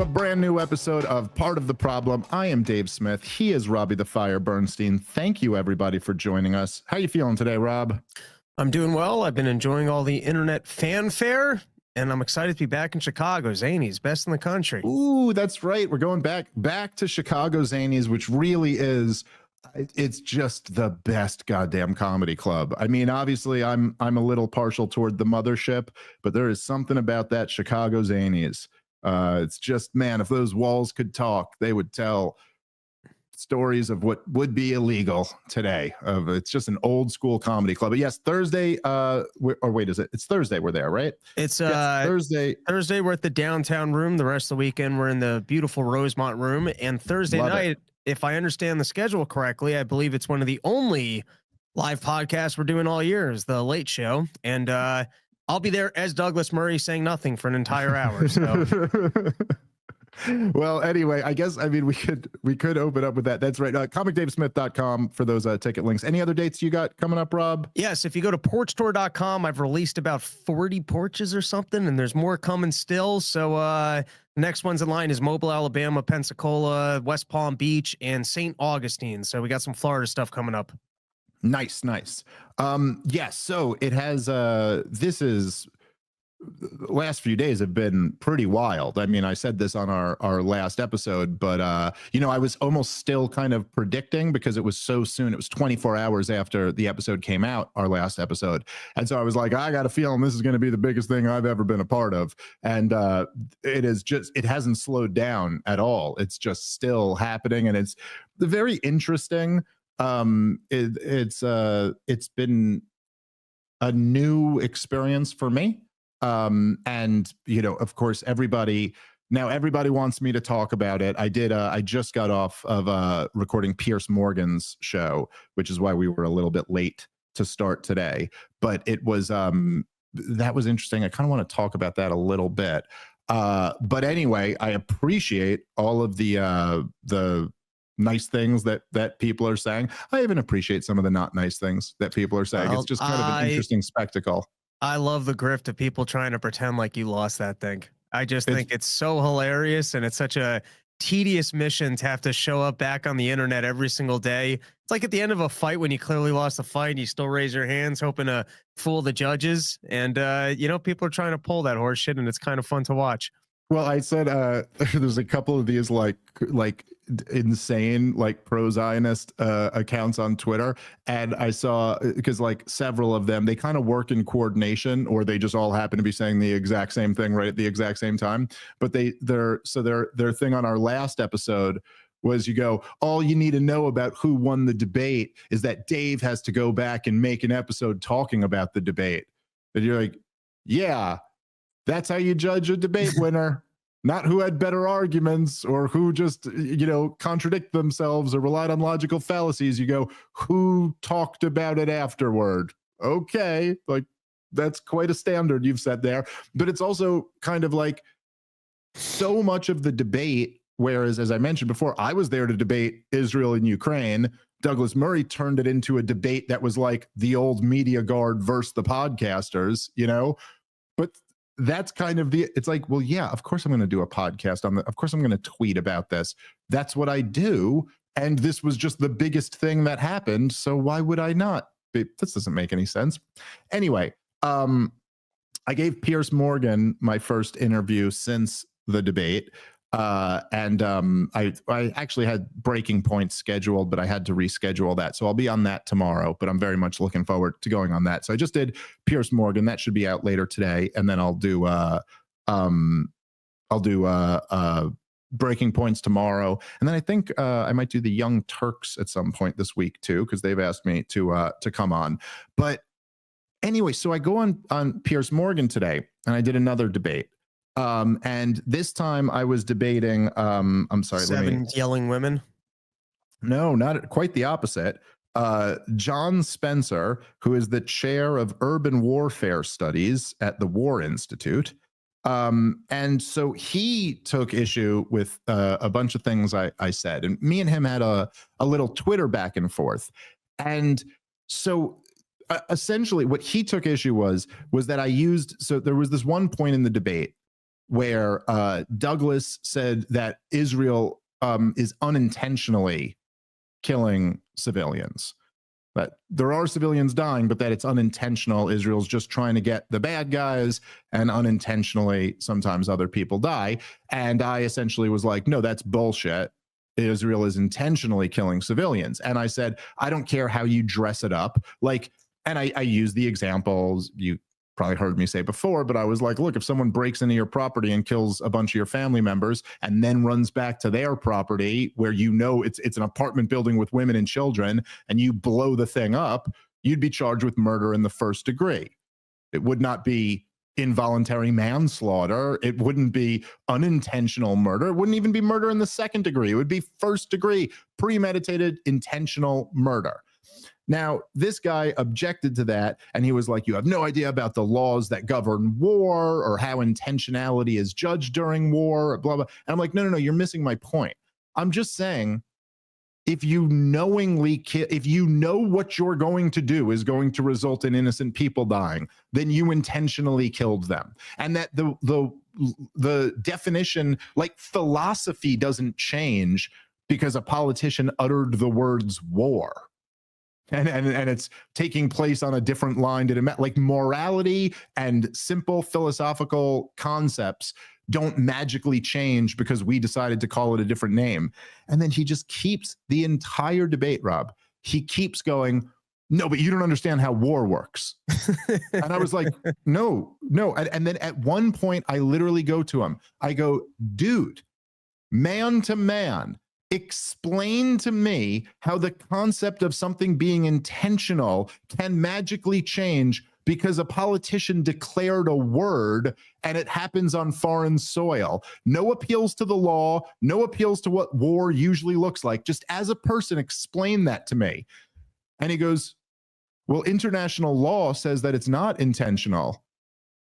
brand new episode of Part of the Problem. I am Dave Smith. He is Robbie the Fire Bernstein. Thank you, everybody, for joining us. How you feeling today, Rob? I'm doing well. I've been enjoying all the internet fanfare, and I'm excited to be back in Chicago. Zanies, best in the country. Ooh, that's right. We're going back to Chicago Zanies, which really is, it's just the best goddamn comedy club. I mean, obviously, I'm a little partial toward the mothership, but there is something about that Chicago Zanies. It's just, man, if those walls could talk, they would tell stories of what would be illegal today. It's just an old school comedy club. But yes, Thursday, it's Thursday we're there, right? It's yes, Thursday we're at the downtown room. The rest of the weekend we're in the beautiful Rosemont room. And Thursday night, if I understand the schedule correctly, I believe it's one of the only live podcasts we're doing all year is the Late Show. And I'll be there as Douglas Murray saying nothing for an entire hour. So well, anyway, I guess, I mean, we could open up with that. That's right. ComicDaveSmith.com for those ticket links. Any other dates you got coming up, Rob? Yes. If you go to porchtour.com, I've released about 40 porches or something, and there's more coming still. So next one's in line is Mobile, Alabama, Pensacola, West Palm Beach, and St. Augustine. So we got some Florida stuff coming up. Nice. Yes. So it has, this is, the last few days have been pretty wild. I mean, I said this on our last episode, but I was almost still kind of predicting because it was so soon. It was 24 hours after the episode came out, our last episode. And so I was like, I got a feeling this is going to be the biggest thing I've ever been a part of. And it hasn't slowed down at all. It's just still happening. And it's very interesting. It's been a new experience for me. And of course, everybody wants me to talk about it. I just got off of recording Piers Morgan's show, which is why we were a little bit late to start today, but it was that was interesting. I kind of want to talk about that a little bit. But anyway, I appreciate all of the nice things that people are saying. I even appreciate some of the not nice things that people are saying. It's just kind of an interesting spectacle. I love the grift of people trying to pretend like you lost that thing. I just think it's so hilarious, and it's such a tedious mission to have to show up back on the internet every single day. It's like at the end of a fight when you clearly lost a fight and you still raise your hands hoping to fool the judges. And, people are trying to pull that horse shit, and it's kind of fun to watch. Well, I said there's a couple of these like insane like pro-Zionist accounts on Twitter, and I saw because like several of them, they kind of work in coordination, or they just all happen to be saying the exact same thing right at the exact same time. But their thing on our last episode was, you go, all you need to know about who won the debate is that Dave has to go back and make an episode talking about the debate. And you're like, yeah. That's how you judge a debate winner, not who had better arguments or who just, contradict themselves or relied on logical fallacies. You go, who talked about it afterward? Okay, like that's quite a standard you've set there. But it's also kind of like so much of the debate, whereas, as I mentioned before, I was there to debate Israel and Ukraine. Douglas Murray turned it into a debate that was like the old media guard versus the podcasters, but that's kind of it's like, well, yeah, of course I'm going to do a podcast of course I'm going to tweet about this. That's what I do. And this was just the biggest thing that happened. So why would I not? This doesn't make any sense. Anyway, I gave Piers Morgan my first interview since the debate. And I actually had Breaking Point scheduled, but I had to reschedule that. So I'll be on that tomorrow, but I'm very much looking forward to going on that. So I just did Piers Morgan. That should be out later today. And then I'll do Breaking Points tomorrow. And then I think I might do the Young Turks at some point this week too, because they've asked me to come on. But anyway, so I go on Piers Morgan today, and I did another debate. And this time I was debating, I'm sorry. Seven yelling women. No, not quite the opposite. John Spencer, who is the chair of urban warfare studies at the War Institute. And so he took issue with a bunch of things I said, and me and him had a little Twitter back and forth. And so essentially what he took issue was that I used, so there was this one point in the debate where Douglas said that Israel is unintentionally killing civilians. But there are civilians dying, but that it's unintentional. Israel's just trying to get the bad guys, and unintentionally, sometimes other people die. And I essentially was like, no, that's bullshit. Israel is intentionally killing civilians. And I said, I don't care how you dress it up. Like, and I use the examples you probably heard me say before, but I was like, look, if someone breaks into your property and kills a bunch of your family members and then runs back to their property where you know it's an apartment building with women and children, and you blow the thing up, you'd be charged with murder in the first degree. It would not be involuntary manslaughter. It wouldn't be unintentional murder. It wouldn't even be murder in the second degree. It would be first degree, premeditated, intentional murder. Now, this guy objected to that, and he was like, you have no idea about the laws that govern war or how intentionality is judged during war, blah, blah. And I'm like, no, you're missing my point. I'm just saying, if you knowingly if you know what you're going to do is going to result in innocent people dying, then you intentionally killed them. And that the definition, like philosophy, doesn't change because a politician uttered the words war. And it's taking place on a different line to like morality and simple philosophical concepts don't magically change because we decided to call it a different name. And then he just keeps the entire debate, Rob. He keeps going, no, but you don't understand how war works. And I was like, no. And then at one point, I literally go to him. I go, dude, man to man, explain to me how the concept of something being intentional can magically change because a politician declared a word and it happens on foreign soil. No appeals to the law, no appeals to what war usually looks like. Just as a person, explain that to me. And he goes, well, international law says that it's not intentional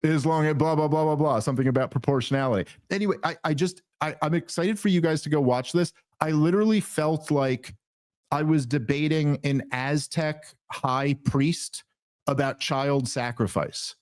as long as blah, blah, blah, blah, blah, something about proportionality. Anyway, I'm excited for you guys to go watch this. I literally felt like I was debating an Aztec high priest about child sacrifice.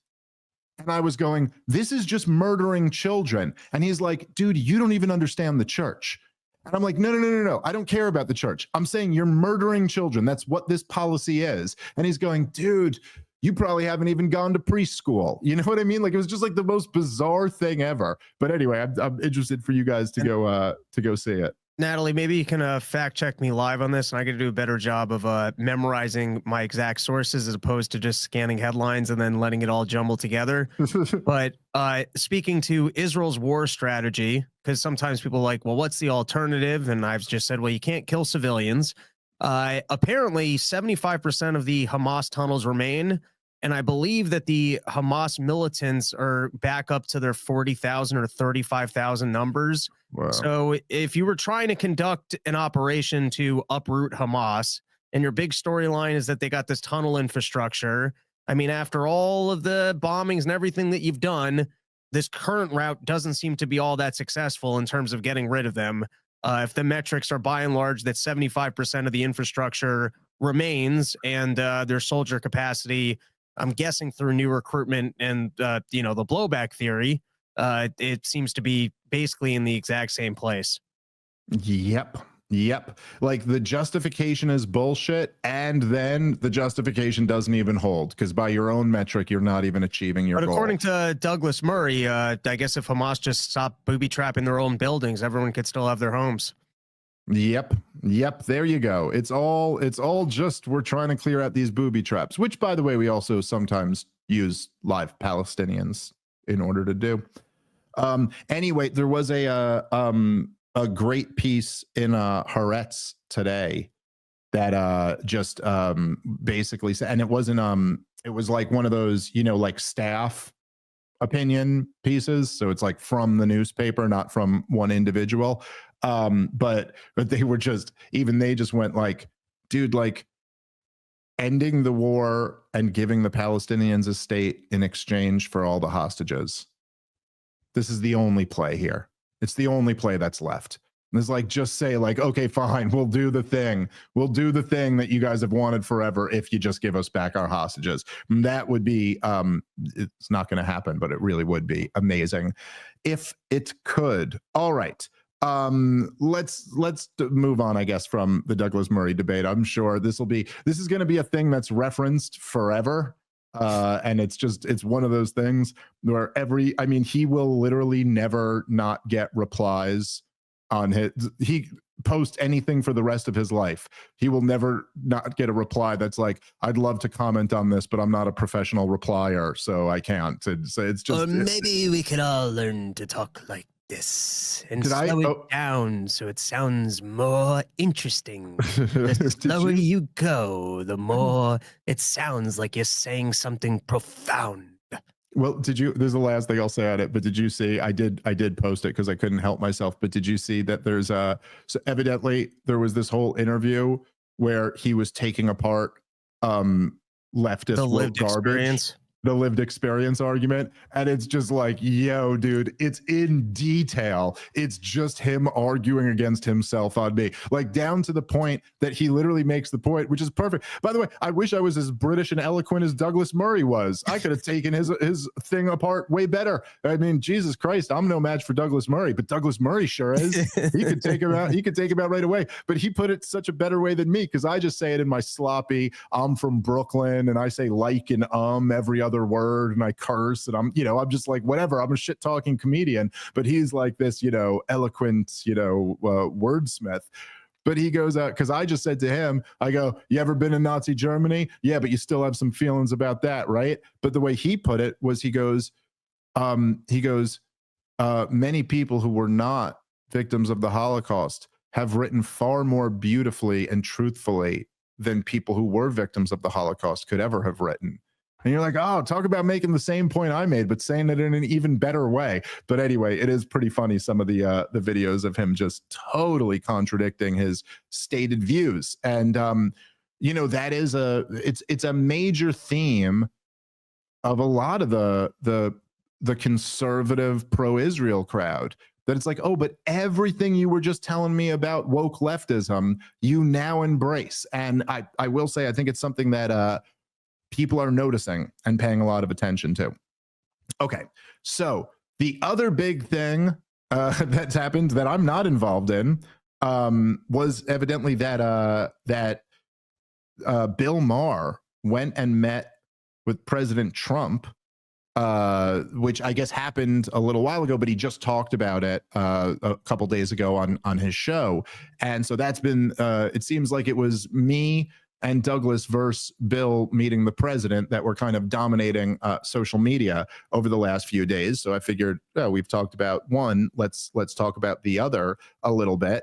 And I was going, this is just murdering children. And he's like, dude, you don't even understand the church. And I'm like, no. I don't care about the church. I'm saying you're murdering children. That's what this policy is. And he's going, dude, you probably haven't even gone to preschool. You know what I mean? Like, it was just like the most bizarre thing ever. But anyway, I'm interested for you guys to go see it. Natalie, maybe you can fact check me live on this, and I got to do a better job of memorizing my exact sources as opposed to just scanning headlines and then letting it all jumble together. But speaking to Israel's war strategy, because sometimes people are like, well, what's the alternative? And I've just said, well, you can't kill civilians. Apparently, 75% of the Hamas tunnels remain. And I believe that the Hamas militants are back up to their 40,000 or 35,000 numbers. Wow. So if you were trying to conduct an operation to uproot Hamas, and your big storyline is that they got this tunnel infrastructure, I mean, after all of the bombings and everything that you've done, this current route doesn't seem to be all that successful in terms of getting rid of them. If the metrics are by and large that 75% of the infrastructure remains and their soldier capacity, I'm guessing through new recruitment and, the blowback theory, it seems to be basically in the exact same place. Yep. Like the justification is bullshit. And then the justification doesn't even hold because by your own metric, you're not even achieving your goal. But according to Douglas Murray, I guess if Hamas just stopped booby trapping their own buildings, everyone could still have their homes. Yep. There you go. It's all just we're trying to clear out these booby traps, which, by the way, we also sometimes use live Palestinians in order to do. Anyway, there was a great piece in Haaretz today that just basically said, and it wasn't it was like one of those like staff opinion pieces, so it's like from the newspaper, not from one individual. But they were just, even they just went like, dude, like ending the war and giving the Palestinians a state in exchange for all the hostages. This is the only play here. It's the only play that's left. It's like, just say like, okay, fine, we'll do the thing. We'll do the thing that you guys have wanted forever if you just give us back our hostages. That would be, it's not going to happen, but it really would be amazing if it could. All right. Let's move on, I guess, from the Douglas Murray debate. I'm sure this is going to be a thing that's referenced forever. And it's one of those things where he will literally never not get replies on he post anything for the rest of his life. He will never not get a reply that's like, I'd love to comment on this, but I'm not a professional replier, so I can't. So it's just, or maybe we could all learn to talk like this and slow it down so it sounds more interesting. The slower you go, the more it sounds like you're saying something profound. Well, there's the last thing I'll say on it, but did you see, I did post it because I couldn't help myself, but did you see that there's so evidently there was this whole interview where he was taking apart leftist lived experience, the lived experience argument, and it's just like, yo, dude, it's in detail. It's just him arguing against himself on me, like down to the point that he literally makes the point, which is perfect. By the way, I wish I was as British and eloquent as Douglas Murray was. I could have taken his thing apart way better. I mean, Jesus Christ, I'm no match for Douglas Murray, but Douglas Murray sure is. He could take him out. He could take him out right away. But he put it such a better way than me, because I just say it in my sloppy, I'm from Brooklyn, and I say like and every other word, and I curse, and I'm just like, whatever, I'm a shit talking comedian, but he's like this eloquent wordsmith. But he goes out, because I just said to him, I go, you ever been in Nazi Germany? Yeah, but you still have some feelings about that, right? But the way he put it was, he goes many people who were not victims of the Holocaust have written far more beautifully and truthfully than people who were victims of the Holocaust could ever have written. And you're like, oh, talk about making the same point I made, but saying it in an even better way. But anyway, it is pretty funny, some of the videos of him just totally contradicting his stated views. And that is it's a major theme of a lot of the conservative pro-Israel crowd. That it's like, oh, but everything you were just telling me about woke leftism, you now embrace. And I will say, I think it's something that people are noticing and paying a lot of attention to. Okay, so the other big thing that's happened that I'm not involved in was evidently that Bill Maher went and met with President Trump, which I guess happened a little while ago, but he just talked about it a couple days ago on his show. And so that's been, it seems like it was me and Douglas versus Bill meeting the president that were kind of dominating social media over the last few days. So I figured, oh, we've talked about one, let's talk about the other a little bit.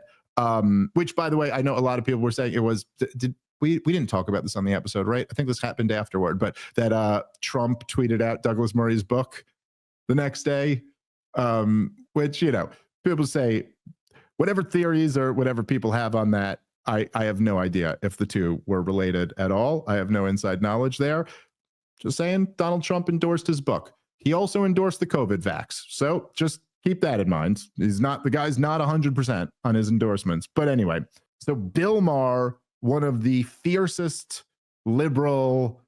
Which, by the way, I know a lot of people were saying it was, we didn't talk about this on the episode, right? I think this happened afterward, but that Trump tweeted out Douglas Murray's book the next day, which, people say whatever theories or whatever people have on that, I have no idea if the two were related at all. I have no inside knowledge there. Just saying, Donald Trump endorsed his book. He also endorsed the COVID vax. So just keep that in mind. The guy's not 100% on his endorsements. But anyway, so Bill Maher, one of the fiercest liberal,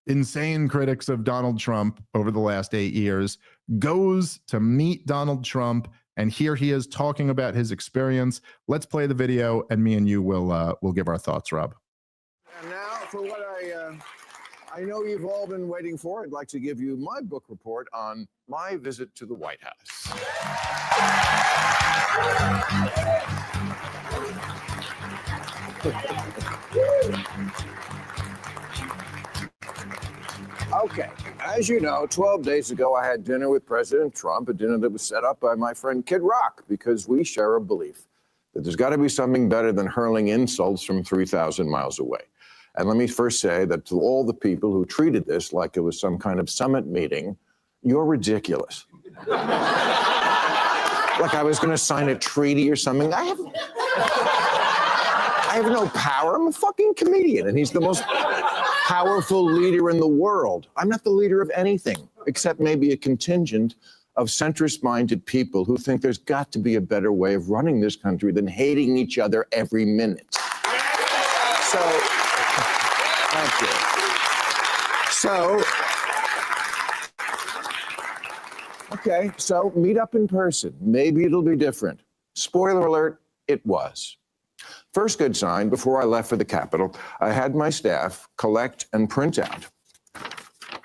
insane critics of Donald Trump over the last 8 years, goes to meet Donald Trump. And here he is talking about his experience. Let's play the video, and me and you will give our thoughts, Rob. And now for what I know you've all been waiting for. I'd like to give you my book report on my visit to the White House. Okay, as you know, 12 days ago, I had dinner with President Trump, a dinner that was set up by my friend Kid Rock, because we share a belief that there's got to be something better than hurling insults from 3,000 miles away. And let me first say that to all the people who treated this like it was some kind of summit meeting, you're ridiculous. Like I was going to sign a treaty or something. I have no power. I'm a fucking comedian, and he's the most powerful leader in the world. I'm not the leader of anything, except maybe a contingent of centrist-minded people who think there's got to be a better way of running this country than hating each other every minute. So, thank you. So, okay, so meet up in person. Maybe it'll be different. Spoiler alert, it was. First good sign, before I left for the Capitol, I had my staff collect and print out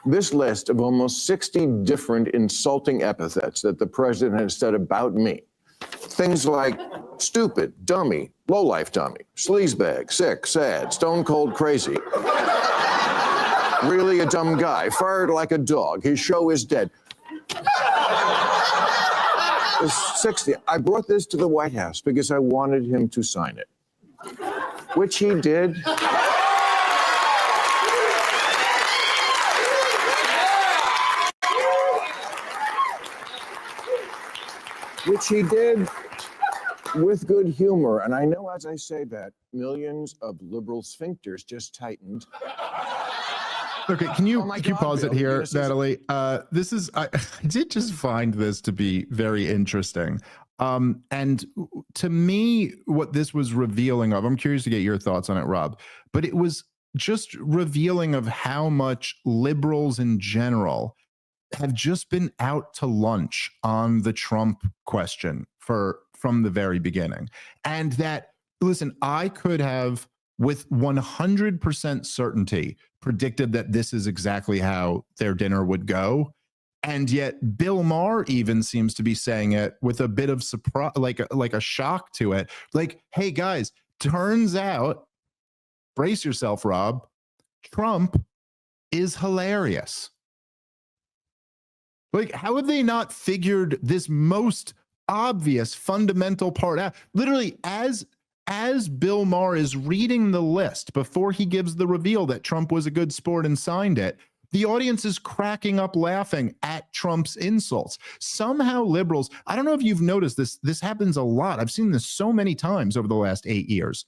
this list of almost 60 different insulting epithets that the president has said about me. Things like stupid, dummy, lowlife dummy, sleazebag, sick, sad, stone cold crazy. Really a dumb guy, fired like a dog, his show is dead. 60. I brought this to the White House because I wanted him to sign it, which he did. Which he did with good humor. And I know as I say that, millions of liberal sphincters just tightened. Okay, can you pause Bill, it here, Natalie? This is I did just find this to be very interesting. And to me, what this was revealing of, I'm curious to get your thoughts on it, Rob, but it was just revealing of how much liberals in general have just been out to lunch on the Trump question from the very beginning. And that, listen, I could have with 100% certainty predicted that this is exactly how their dinner would go. And yet Bill Maher even seems to be saying it with a bit of surprise, like a shock to it. Like, hey guys, turns out, brace yourself, Rob, Trump is hilarious. Like, how have they not figured this most obvious fundamental part out? Literally, as Bill Maher is reading the list before he gives the reveal that Trump was a good sport and signed it, the audience is cracking up laughing at Trump's insults. Somehow liberals, I don't know if you've noticed this, this happens a lot. I've seen this so many times over the last 8 years,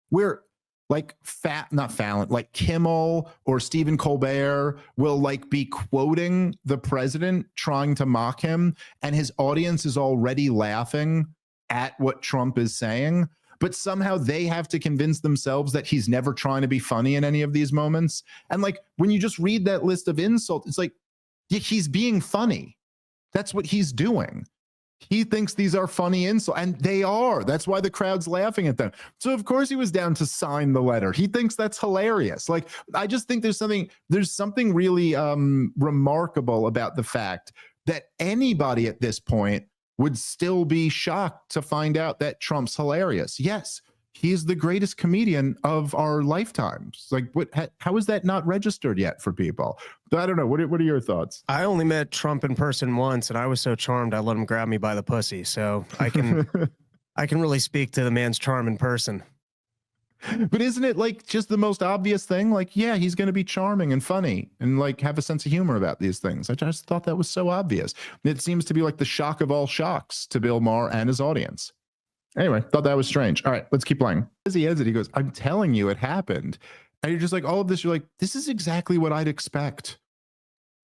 where like not Fallon, like Kimmel or Stephen Colbert will like be quoting the president, trying to mock him, and his audience is already laughing at what Trump is saying. But somehow they have to convince themselves that he's never trying to be funny in any of these moments. And like when you just read that list of insults, it's like, yeah, he's being funny. That's what he's doing. He thinks these are funny insults, and they are. That's why the crowd's laughing at them. So of course he was down to sign the letter. He thinks that's hilarious. Like, I just think there's something really remarkable about the fact that anybody at this point would still be shocked to find out that Trump's hilarious. Yes, he's the greatest comedian of our lifetimes. Like, how is that not registered yet for people? But I don't know. What are your thoughts? I only met Trump in person once, and I was so charmed I let him grab me by the pussy. So I can I can really speak to the man's charm in person. But isn't it like just the most obvious thing? Like, yeah, he's going to be charming and funny and like have a sense of humor about these things. I just thought that was so obvious. It seems to be like the shock of all shocks to Bill Maher and his audience. Anyway, thought that was strange. All right, let's keep playing. As he ends it, he goes, I'm telling you, it happened. And you're just like, all of this, you're like, this is exactly what I'd expect.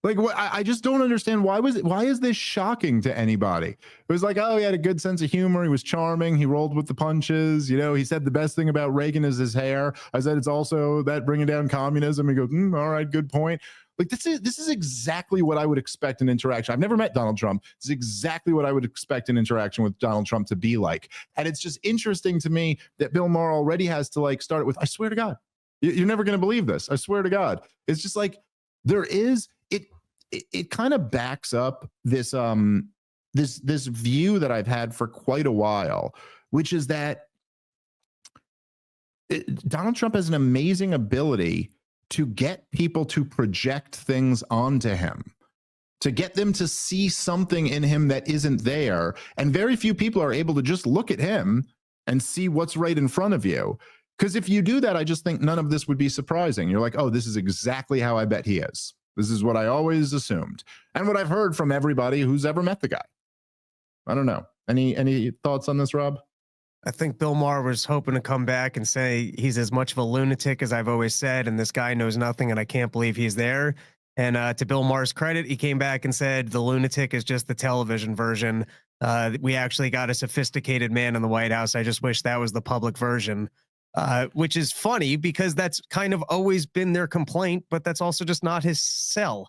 Like, what? I just don't understand. Why is this shocking to anybody? It was like, oh, he had a good sense of humor. He was charming. He rolled with the punches. You know, he said the best thing about Reagan is his hair. I said, it's also that bringing down communism. He goes, all right, good point. Like, this is exactly what I would expect an interaction. I've never met Donald Trump. This is exactly what I would expect an interaction with Donald Trump to be like. And it's just interesting to me that Bill Maher already has to like start it with, I swear to God, you're never going to believe this. I swear to God. It's just like, there is, it kind of backs up this, this view that I've had for quite a while, which is that Donald Trump has an amazing ability to get people to project things onto him, to get them to see something in him that isn't there. And very few people are able to just look at him and see what's right in front of you. Because if you do that, I just think none of this would be surprising. You're like, oh, this is exactly how I bet he is. This is what I always assumed. And what I've heard from everybody who's ever met the guy. I don't know. Any thoughts on this, Rob? I think Bill Maher was hoping to come back and say he's as much of a lunatic as I've always said, and this guy knows nothing, and I can't believe he's there. And to Bill Maher's credit, he came back and said the lunatic is just the television version. We actually got a sophisticated man in the White House. I just wish that was the public version, which is funny because that's kind of always been their complaint, but that's also just not his sell.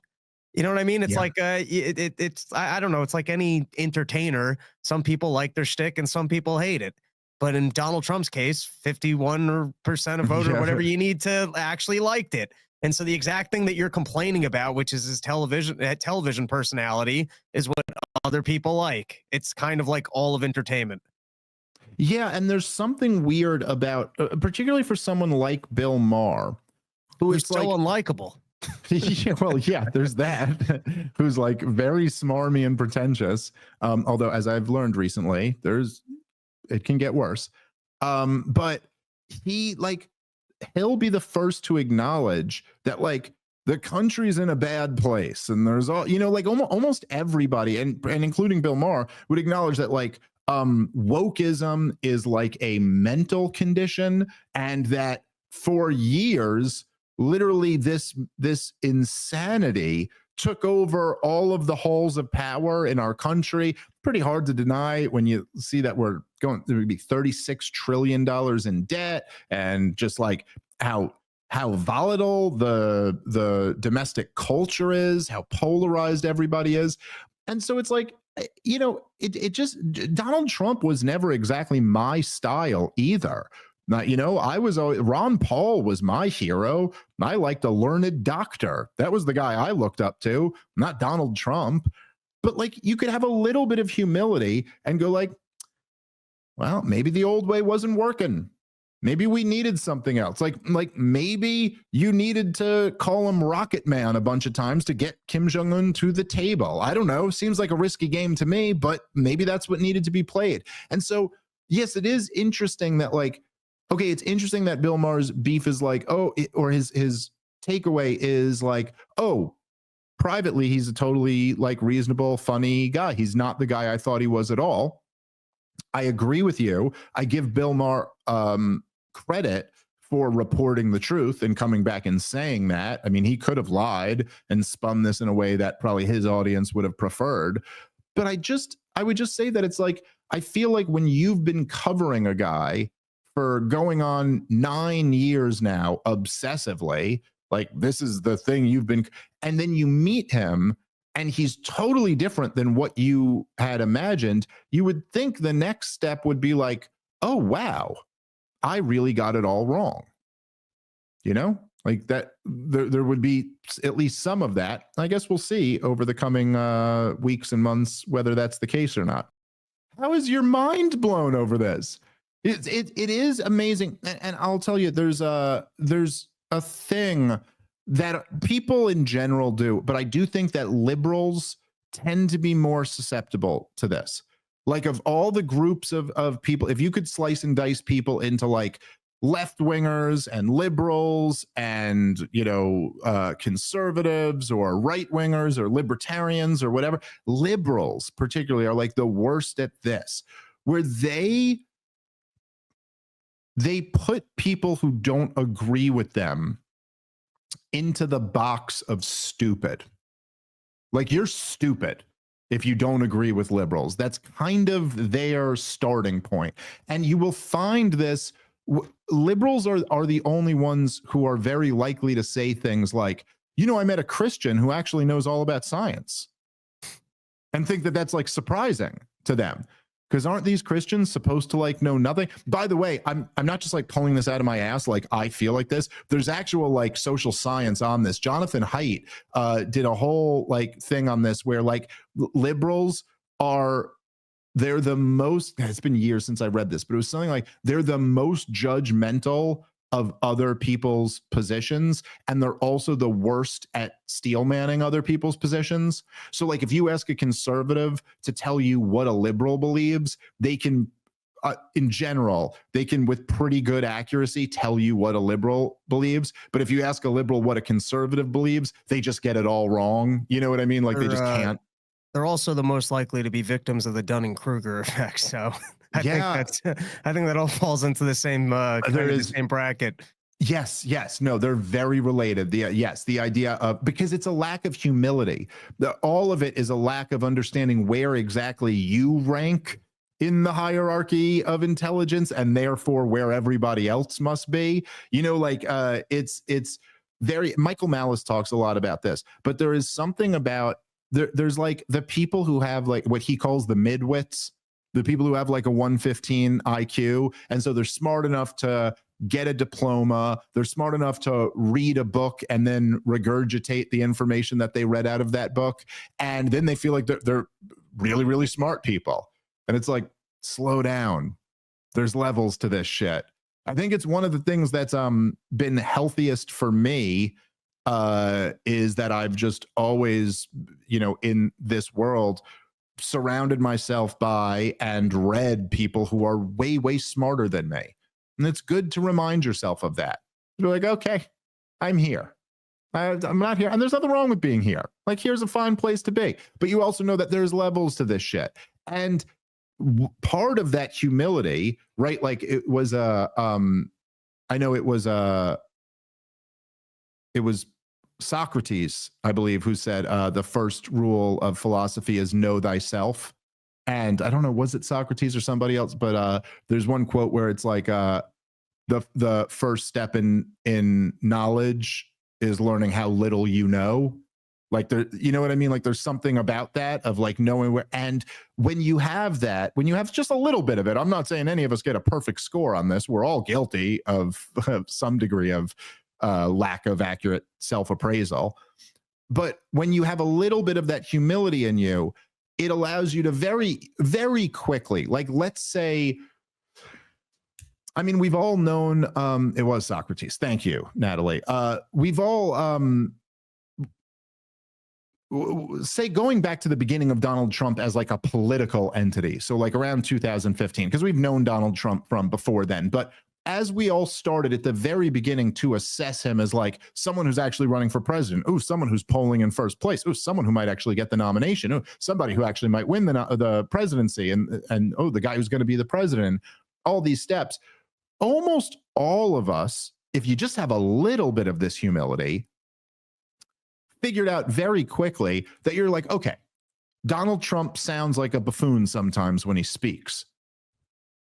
You know what I mean? It's like I don't know. It's like any entertainer. Some people like their shtick and some people hate it. But in Donald Trump's case, 51% of voter, whatever you need to actually liked it. And so the exact thing that you're complaining about, which is his television personality, is what other people like. It's kind of like all of entertainment. Yeah, and there's something weird about, particularly for someone like Bill Maher, who Who's is so unlikable. Yeah, well, yeah, there's that. Who's like very smarmy and pretentious. Although, as I've learned recently, it can get worse. But he'll be the first to acknowledge that like the country's in a bad place, and there's all like almost everybody, and including Bill Maher, would acknowledge that like wokeism is like a mental condition, and that for years literally this insanity took over all of the halls of power in our country. Pretty hard to deny when you see that we're going to be $36 trillion in debt, and just like how volatile the domestic culture is, how polarized everybody is. And so it's like, it just, Donald Trump was never exactly my style either. Not, I was always, Ron Paul was my hero. I liked a learned doctor. That was the guy I looked up to, not Donald Trump. But like, you could have a little bit of humility and go like, well, maybe the old way wasn't working. Maybe we needed something else. Like maybe you needed to call him Rocket Man a bunch of times to get Kim Jong-un to the table. I don't know. Seems like a risky game to me, but maybe that's what needed to be played. And so, yes, it is interesting that like, okay, it's interesting that Bill Maher's beef is like, or his takeaway is like, privately, he's a totally like reasonable, funny guy. He's not the guy I thought he was at all. I agree with you. I give Bill Maher credit for reporting the truth and coming back and saying that. I mean, he could have lied and spun this in a way that probably his audience would have preferred. But I would just say that it's like, I feel like when you've been covering a guy for going on 9 years now, obsessively, like this is the thing you've been, and then you meet him and he's totally different than what you had imagined, you would think the next step would be like, oh, wow, I really got it all wrong. Like that, there would be at least some of that. I guess we'll see over the coming weeks and months whether that's the case or not. How is your mind blown over this? It is amazing, and I'll tell you, there's a thing that people in general do, but I do think that liberals tend to be more susceptible to this. Like, of all the groups of people, if you could slice and dice people into like left wingers and liberals and conservatives or right wingers or libertarians or whatever, liberals particularly are like the worst at this, where they put people who don't agree with them into the box of stupid. Like, you're stupid if you don't agree with liberals. That's kind of their starting point. And you will find this, liberals are the only ones who are very likely to say things like, I met a Christian who actually knows all about science, and think that that's like surprising to them. Because aren't these Christians supposed to like know nothing? By the way, I'm not just like pulling this out of my ass. Like, I feel like this. There's actual like social science on this. Jonathan Haidt did a whole like thing on this where like liberals they're the most, it's been years since I read this, but it was something like they're the most judgmental of other people's positions, and they're also the worst at steel manning other people's positions. So like, if you ask a conservative to tell you what a liberal believes, they can in general, they can with pretty good accuracy tell you what a liberal believes. But if you ask a liberal what a conservative believes, they just get it all wrong. You know what I mean? Like, they just can't. They're also the most likely to be victims of the Dunning-Kruger effect. So I think that all falls into the same the same bracket. Yes. No, they're very related. The idea of, because it's a lack of humility. All of it is a lack of understanding where exactly you rank in the hierarchy of intelligence, and therefore where everybody else must be. Like it's very, Michael Malice talks a lot about this, but there is something about there's like the people who have like what he calls the midwits, the people who have like a 115 IQ, and so they're smart enough to get a diploma, they're smart enough to read a book and then regurgitate the information that they read out of that book, and then they feel like they're really, really smart people. And it's like, slow down. There's levels to this shit. I think it's one of the things that's been healthiest for me is that I've just always, in this world, surrounded myself by and read people who are way, way smarter than me. And it's good to remind yourself of that. You're like, okay, I'm here. I'm not here. And there's nothing wrong with being here. Like, here's a fine place to be. But you also know that there's levels to this shit. And part of that humility, right? Like it was I know it was Socrates, I believe, who said the first rule of philosophy is know thyself. And I don't know, was it Socrates or somebody else? But there's one quote where it's like the first step in knowledge is learning how little you know. Like there, you know what I mean? Like there's something about that of like knowing where, and when you have that, when you have just a little bit of it, I'm not saying any of us get a perfect score on this. We're all guilty of some degree of lack of accurate self-appraisal. But when you have a little bit of that humility in you, it allows you to very, very quickly, like, let's say, I mean, we've all known, it was Socrates. Thank you, Natalie. We've all, say, going back to the beginning of Donald Trump as like a political entity. So like around 2015, because we've known Donald Trump from before then. But as we all started at the very beginning to assess him as like someone who's actually running for president, oh, someone who's polling in first place, oh, someone who might actually get the nomination, oh, somebody who actually might win the presidency, and oh, the guy who's going to be the president, all these steps, almost all of us, if you just have a little bit of this humility, figured out very quickly that you're like, okay, Donald Trump sounds like a buffoon sometimes when he speaks.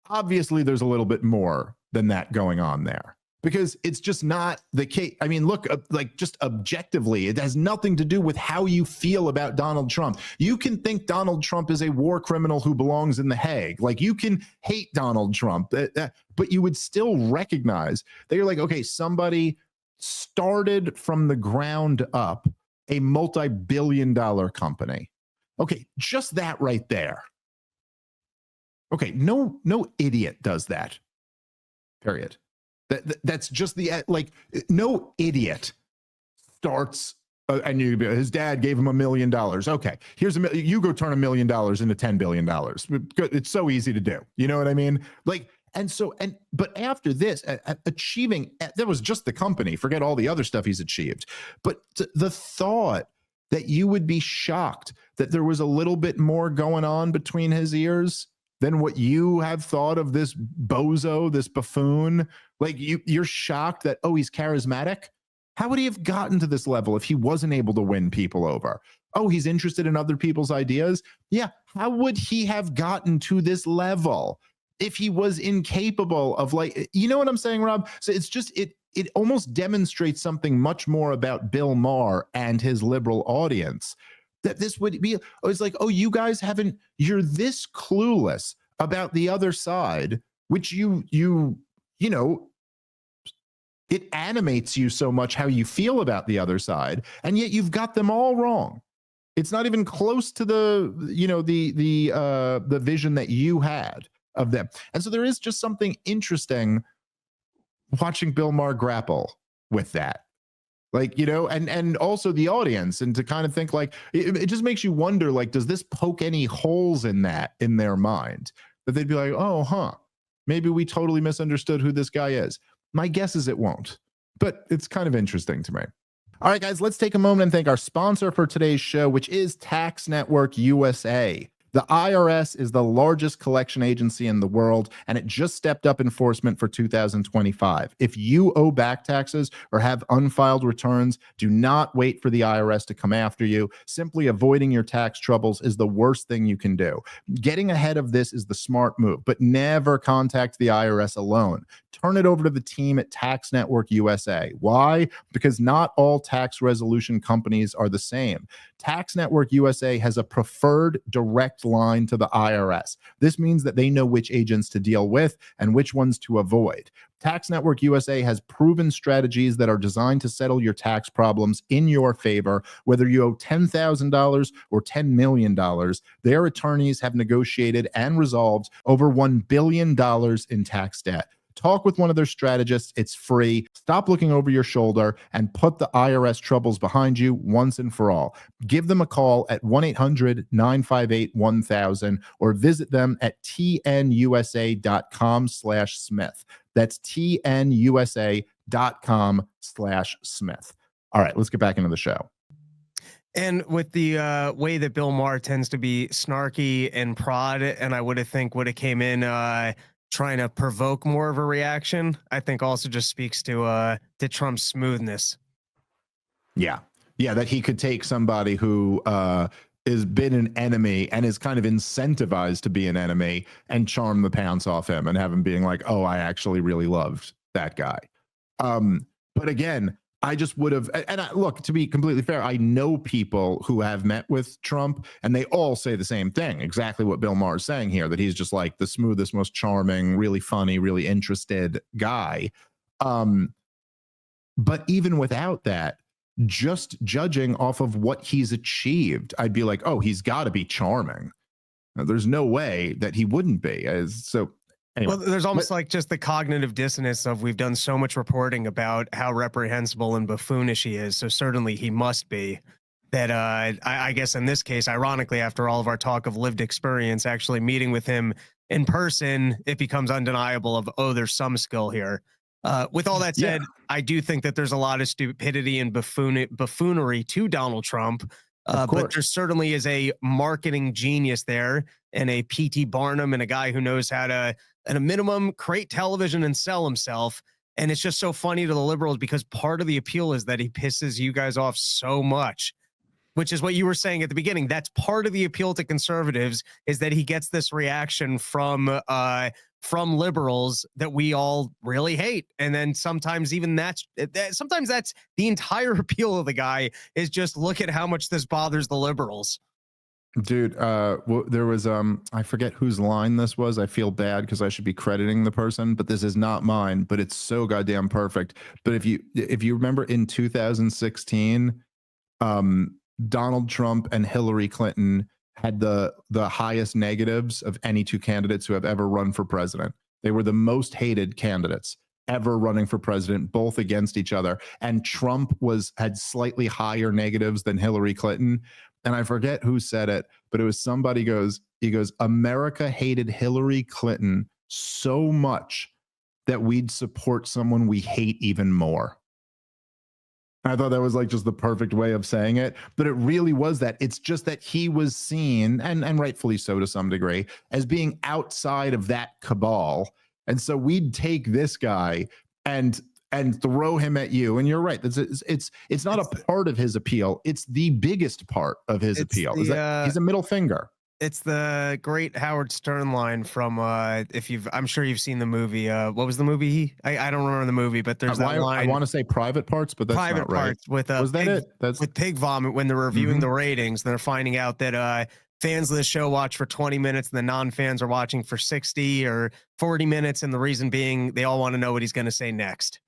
Obviously, there's a little bit more than that going on there, because it's just not the case. I mean, look, like just objectively, it has nothing to do with how you feel about Donald Trump. You can think Donald Trump is a war criminal who belongs in the Hague. Like, you can hate Donald Trump, but you would still recognize that you're like, okay, somebody started from the ground up a multi-billion-dollar company. Okay, just that right there. Okay, no idiot does that. Period. That's just the, like, no idiot starts and his dad gave him $1 million. Okay, here's you go turn $1 million into $10 billion. It's so easy to do. You know what I mean? Like, but after this, achieving, that was just the company. Forget all the other stuff he's achieved. But the thought that you would be shocked that there was a little bit more going on between his ears than what you have thought of this bozo, this buffoon. Like, you're shocked that, oh, he's charismatic. How would he have gotten to this level if he wasn't able to win people over? Oh, he's interested in other people's ideas. Yeah. How would he have gotten to this level if he was incapable of, like, you know what I'm saying, Rob? So it's just, it almost demonstrates something much more about Bill Maher and his liberal audience, that this would be, it's like, oh, you guys you're this clueless about the other side, which you know, it animates you so much how you feel about the other side, and yet you've got them all wrong. It's not even close to the vision that you had of them. And so there is just something interesting watching Bill Maher grapple with that. Like, you know, and also the audience, and to kind of think, like, it just makes you wonder, like, does this poke any holes in their mind, that they'd be like, oh, maybe we totally misunderstood who this guy is. My guess is it won't, but it's kind of interesting to me. All right, guys, let's take a moment and thank our sponsor for today's show, which is Tax Network USA. The IRS is the largest collection agency in the world, and it just stepped up enforcement for 2025. If you owe back taxes or have unfiled returns, do not wait for the IRS to come after you. Simply avoiding your tax troubles is the worst thing you can do. Getting ahead of this is the smart move, but never contact the IRS alone. Turn it over to the team at Tax Network USA. Why? Because not all tax resolution companies are the same. Tax Network USA has a preferred direct line to the IRS. This means that they know which agents to deal with and which ones to avoid. Tax Network USA has proven strategies that are designed to settle your tax problems in your favor, whether you owe $10,000 or $10 million. Their attorneys have negotiated and resolved over $1 billion in tax debt. Talk with one of their strategists. It's free. Stop looking over your shoulder and put the IRS troubles behind you once and for all. Give them a call at 1-800-958-1000 or visit them at tnusa.com/Smith. That's tnusa.com/Smith. All right, let's get back into the show. And with the way that Bill Maher tends to be snarky and prod, and I would have came in trying to provoke more of a reaction, I think also just speaks to Trump's smoothness. Yeah, that he could take somebody who has been an enemy and is kind of incentivized to be an enemy and charm the pants off him and have him being like, oh, I actually really loved that guy. But again, I just would have, and look, to be completely fair, I know people who have met with Trump and they all say the same thing, exactly what Bill Maher is saying here, that he's just like the smoothest, most charming, really funny, really interested guy. But even without that, just judging off of what he's achieved, I'd be like, oh, he's got to be charming. Now, there's no way that he wouldn't be. So anyway, well, there's almost like just the cognitive dissonance of we've done so much reporting about how reprehensible and buffoonish he is. So certainly he must be. That I guess in this case, ironically, after all of our talk of lived experience, actually meeting with him in person, it becomes undeniable of, oh, there's some skill here. With all that said, I do think that there's a lot of stupidity and buffoonery to Donald Trump. But there certainly is a marketing genius there and a P.T. Barnum and a guy who knows how to, at a minimum, create television and sell himself. And it's just so funny to the liberals because part of the appeal is that he pisses you guys off so much, which is what you were saying at the beginning. That's part of the appeal to conservatives, is that he gets this reaction from liberals that we all really hate. And then sometimes even that's the entire appeal of the guy, is just look at how much this bothers the liberals. Dude, there was I forget whose line this was. I feel bad because I should be crediting the person, but this is not mine, but it's so goddamn perfect. But if you remember in 2016, Donald Trump and Hillary Clinton had the highest negatives of any two candidates who have ever run for president. They were the most hated candidates ever running for president, both against each other. And Trump had slightly higher negatives than Hillary Clinton. And I forget who said it, but it was somebody he goes, America hated Hillary Clinton so much that we'd support someone we hate even more. I thought that was like just the perfect way of saying it, but it really was that. It's just that he was seen, and rightfully so to some degree, as being outside of that cabal. And so we'd take this guy and throw him at you. And you're right. It's not a part of his appeal. It's the biggest part of his appeal. Is that he's a middle finger. It's the great Howard Stern line from I'm sure you've seen the movie. What was the movie? I don't remember the movie, but there's that line. I want to say Private Parts, but that's Private not right. Parts with was that it? With pig vomit, when they're reviewing the ratings, they're finding out that fans of the show watch for 20 minutes and the non-fans are watching for 60 or 40 minutes, and the reason being they all want to know what he's going to say next.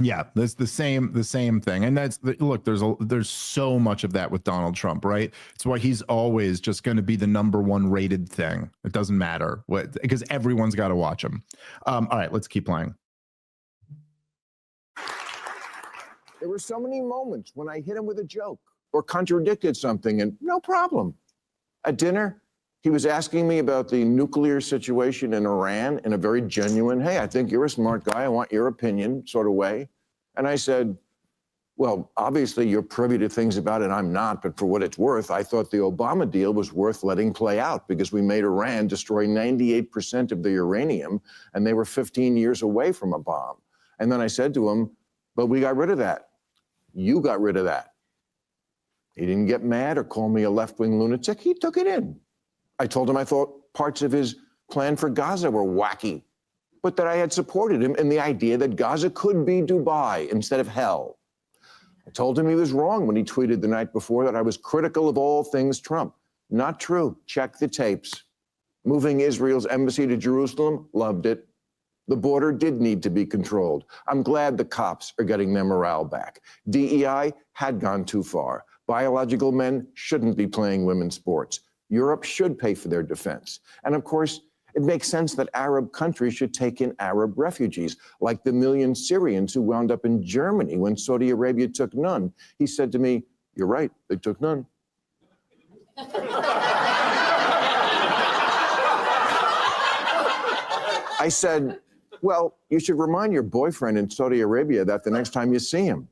Yeah, that's the same thing. And look, there's so much of that with Donald Trump, right? It's why he's always just going to be the #1 rated thing. It doesn't matter because everyone's got to watch him. All right, let's keep playing. There were so many moments when I hit him with a joke or contradicted something, and no problem. At dinner, he was asking me about the nuclear situation in Iran in a very genuine, hey, I think you're a smart guy, I want your opinion sort of way. And I said, Well, obviously you're privy to things about it I'm not, but for what it's worth, I thought the Obama deal was worth letting play out because we made Iran destroy 98% of the uranium and they were 15 years away from a bomb. And then I said to him, but we got rid of that. You got rid of that. He didn't get mad or call me a left-wing lunatic. He took it in. I told him I thought parts of his plan for Gaza were wacky, but that I had supported him in the idea that Gaza could be Dubai instead of hell. I told him he was wrong when he tweeted the night before that I was critical of all things Trump. Not true. Check the tapes. Moving Israel's embassy to Jerusalem, loved it. The border did need to be controlled. I'm glad the cops are getting their morale back. DEI had gone too far. Biological men shouldn't be playing women's sports. Europe should pay for their defense. And of course, it makes sense that Arab countries should take in Arab refugees, like the million Syrians who wound up in Germany when Saudi Arabia took none. He said to me, "You're right, they took none." I said, "Well, you should remind your boyfriend in Saudi Arabia that the next time you see him."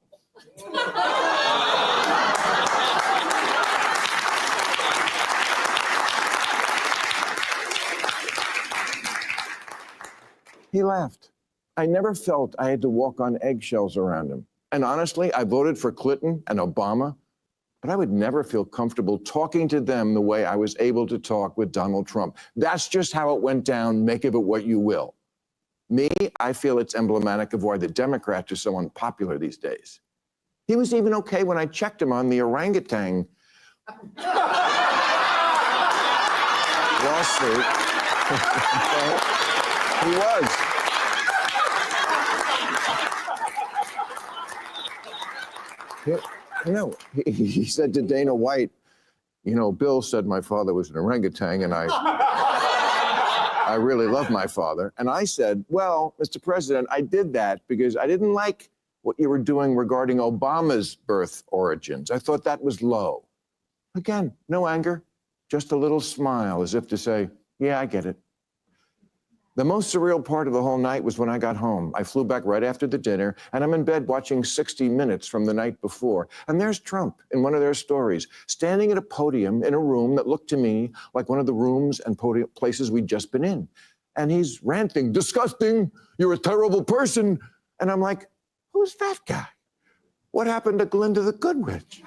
He laughed. I never felt I had to walk on eggshells around him. And honestly, I voted for Clinton and Obama, but I would never feel comfortable talking to them the way I was able to talk with Donald Trump. That's just how it went down. Make of it what you will. Me, I feel it's emblematic of why the Democrats are so unpopular these days. He was even okay when I checked him on the orangutan lawsuit. He was. He said to Dana White, you know, Bill said my father was an orangutan, and I really love my father. And I said, well, Mr. President, I did that because I didn't like what you were doing regarding Obama's birth origins. I thought that was low. Again, no anger, just a little smile as if to say, yeah, I get it. The most surreal part of the whole night was when I got home. I flew back right after the dinner, and I'm in bed watching 60 Minutes from the night before. And there's Trump in one of their stories, standing at a podium in a room that looked to me like one of the rooms and places we'd just been in. And he's ranting, disgusting, you're a terrible person. And I'm like, who's that guy? What happened to Glinda the Good Witch?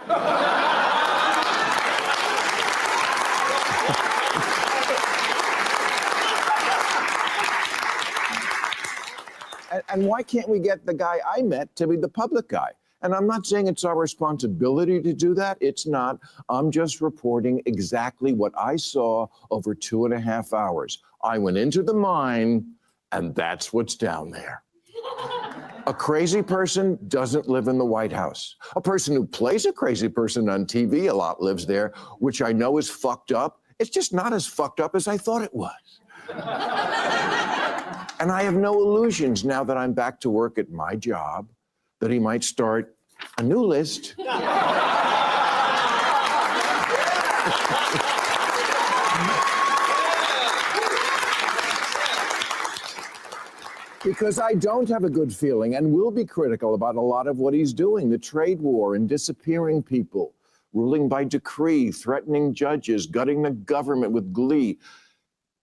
And why can't we get the guy I met to be the public guy? And I'm not saying it's our responsibility to do that. It's not. I'm just reporting exactly what I saw over 2.5 hours. I went into the mine, and that's what's down there. A crazy person doesn't live in the White House. A person who plays a crazy person on TV a lot lives there, which I know is fucked up. It's just not as fucked up as I thought it was. And I have no illusions now that I'm back to work at my job that he might start a new list. Because I don't have a good feeling and will be critical about a lot of what he's doing, the trade war and disappearing people, ruling by decree, threatening judges, gutting the government with glee.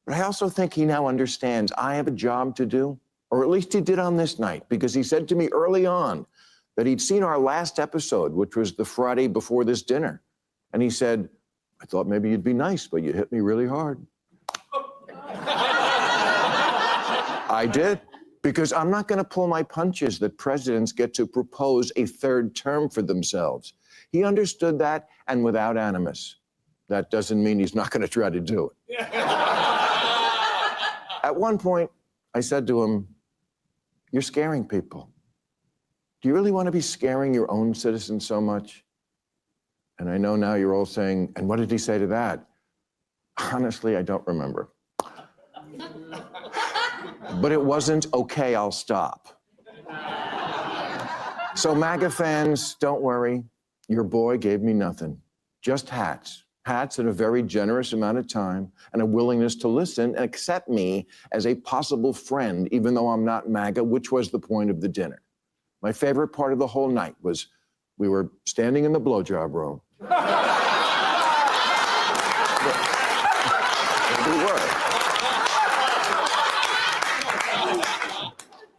But I also think he now understands I have a job to do, or at least he did on this night, because he said to me early on that he'd seen our last episode, which was the Friday before this dinner. And he said, I thought maybe you'd be nice, but you hit me really hard. I did, because I'm not going to pull my punches that presidents get to propose a third term for themselves. He understood that, and without animus. That doesn't mean he's not going to try to do it. At one point, I said to him, you're scaring people. Do you really want to be scaring your own citizens so much? And I know now you're all saying, and what did he say to that? Honestly, I don't remember. But it wasn't, okay, I'll stop. So MAGA fans, don't worry. Your boy gave me nothing. Just hats. Hats and a very generous amount of time and a willingness to listen and accept me as a possible friend, even though I'm not MAGA, which was the point of the dinner. My favorite part of the whole night was We were standing in the blowjob room. We were.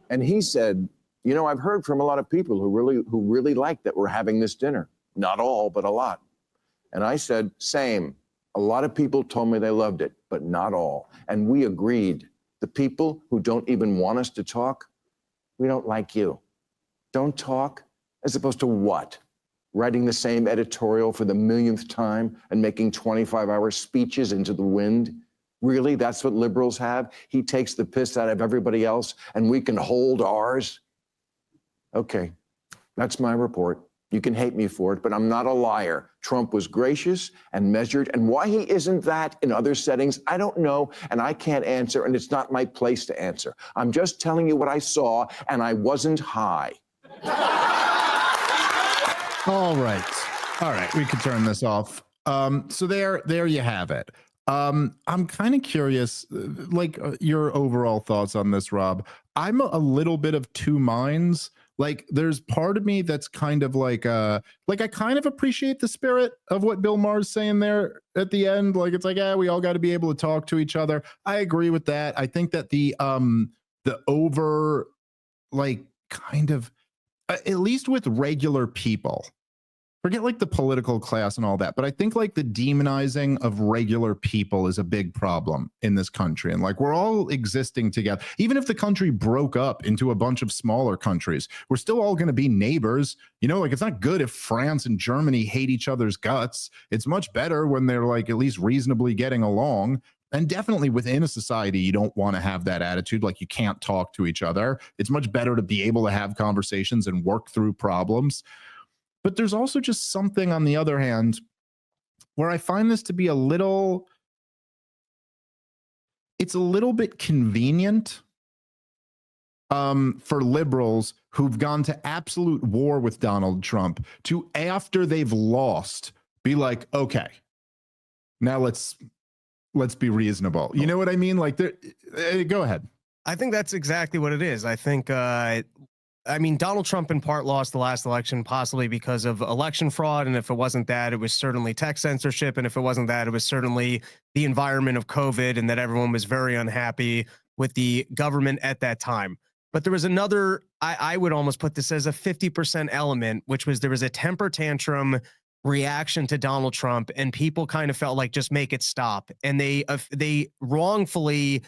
And he said, you know, I've heard from a lot of people who really like that we're having this dinner. Not all, but a lot. And I said, same. A lot of people told me they loved it, but not all. And we agreed. The people who don't even want us to talk, we don't like you. Don't talk, as opposed to what? Writing the same editorial for the millionth time and making 25-hour speeches into the wind? Really, that's what liberals have? He takes the piss out of everybody else and we can hold ours? Okay, that's my report. You can hate me for it, but I'm not a liar. Trump was gracious and measured, and why he isn't that in other settings, I don't know, and I can't answer, and it's not my place to answer. I'm just telling you what I saw, and I wasn't high. All right, we can turn this off. So there you have it. I'm kind of curious, your overall thoughts on this, Rob. I'm a little bit of two minds. Like, there's part of me that's kind of like I kind of appreciate the spirit of what Bill Maher's saying there at the end. Like, it's like, we all got to be able to talk to each other. I agree with that. I think that the over, kind of, at least with regular people, forget like the political class and all that, but I think like the demonizing of regular people is a big problem in this country. And like, we're all existing together. Even if the country broke up into a bunch of smaller countries, we're still all going to be neighbors. You know, like, it's not good if France and Germany hate each other's guts. It's much better when they're like at least reasonably getting along. And definitely within a society, you don't want to have that attitude, like you can't talk to each other. It's much better to be able to have conversations and work through problems. But there's also just something, on the other hand, where I find this to be it's a little bit convenient for liberals who've gone to absolute war with Donald Trump to, after they've lost, be like, okay, now let's be reasonable. You know what I mean? Like, go ahead. I think that's exactly what it is. I think, Donald Trump in part lost the last election, possibly because of election fraud. And if it wasn't that, it was certainly tech censorship. And if it wasn't that, it was certainly the environment of COVID, and that everyone was very unhappy with the government at that time. But there was another, I would almost put this as a 50% element, which was there was a temper tantrum reaction to Donald Trump, and people kind of felt like, just make it stop. And they wrongfully